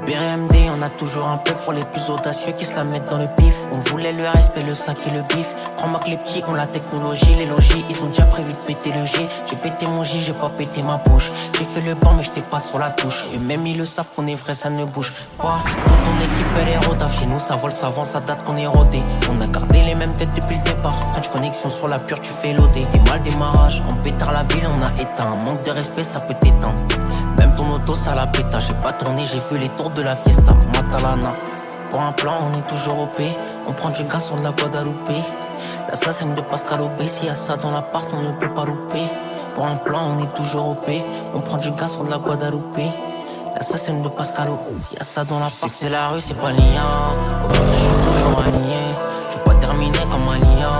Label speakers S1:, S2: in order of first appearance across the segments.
S1: BMD, on a toujours un peu pour les plus audacieux qui se la mettent dans le pif. On voulait le respect, le sac et le bif. Crois-moi que les petits ont la technologie, les logis, ils ont déjà prévu de péter le G. J'ai pété mon J, j'ai pas pété ma bouche. J'ai fait le banc mais j'étais pas sur la touche. Et même ils le savent qu'on est vrai, ça ne bouge pas. Toute ton équipe elle est rodave, chez nous ça vole, ça avance, ça date qu'on est rodé. On a gardé les mêmes têtes depuis le départ. French connexion sur la pure, tu fais l'OD. T'es mal démarrage, en pétard la ville on a éteint. Manque de respect ça peut t'éteindre. Même ton auto ça la péta, j'ai pas tourné, j'ai vu les tours de la fiesta. Matalana, pour un plan on est toujours OP. On prend du gaz sur de la Guadalupe. L'assassin de Pascal Obé, s'il y a ça dans l'appart on ne peut pas louper. Pour un plan on est toujours OP. On prend du gaz sur de la Guadalupe. L'assassin de Pascal Obé, s'il y a ça dans l'appart. Je sais que c'est la rue, c'est pas liant. Au contraire je suis toujours aligné. Je vais pas terminer comme un lion.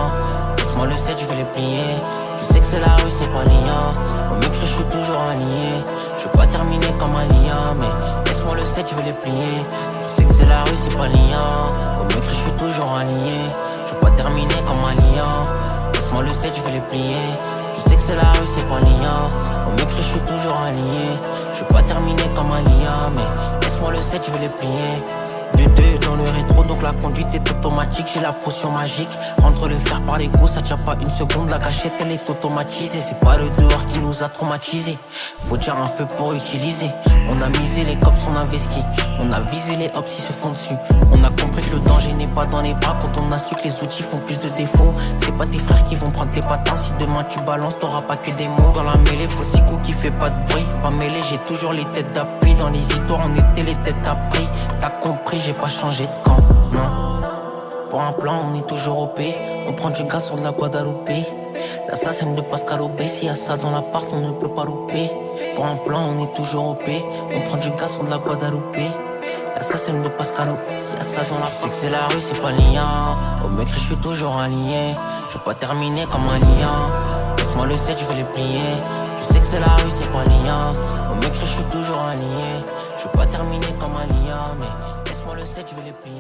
S1: Laisse-moi le 7, je vais les plier. Je sais que c'est la rue, c'est pas liant. Au maigre je suis toujours aligné. Je vais pas terminer comme un lion, mais laisse-moi le 7, je vais les plier. Je sais que c'est la rue, c'est pas liant. Au maigre je suis toujours aligné. Je vais pas terminer comme un lion. Laisse-moi le 7, je vais les plier. Je sais que c'est la rue, c'est pas liant. Au maigre je suis toujours aligné. Je vais pas terminer comme un lion, mais laisse-moi le 7, je vais les plier. De deux dans le rétro, donc la conduite est automatique. J'ai la potion magique. Rendre le fer par les coups, ça tient pas une seconde. La gâchette elle est automatisée. C'est pas le dehors qui nous a traumatisés. Faut dire un feu pour utiliser. On a misé, les cops on investi. On a visé les hops, ils se font dessus. On a compris que le danger n'est pas dans les bras. Quand on a su que les outils font plus de défauts. C'est pas tes frères qui vont prendre tes patins. Si demain tu balances, t'auras pas que des mots. Dans la mêlée, faut 6 coups qui fait pas de bruit. Pas mêlé, j'ai toujours les têtes d'appui. Dans les histoires, on était les têtes à prix. T'as compris, j'ai pas changé de camp, non. Pour un plan, on est toujours OP. On prend du gaz sur de la Guadalupe. L'assassin de Pascal Obé, s'il y a ça dans l'appart, on ne peut pas louper. Pour un plan, on est toujours OP. On prend du gaz sur de la Guadalupe. L'assassin de Pascal Obé, s'il y a ça dans l'appart. Je sais que c'est la rue, c'est pas liant. Au maigre, je suis toujours aligné. Je vais pas terminer comme un lion. Laisse-moi le 7, je vais les plier. Je sais que c'est la rue, c'est pas liant. Au maigre, je suis toujours aligné. Je vais pas terminer comme un lion, mais laisse-moi le 7, je vais les plier.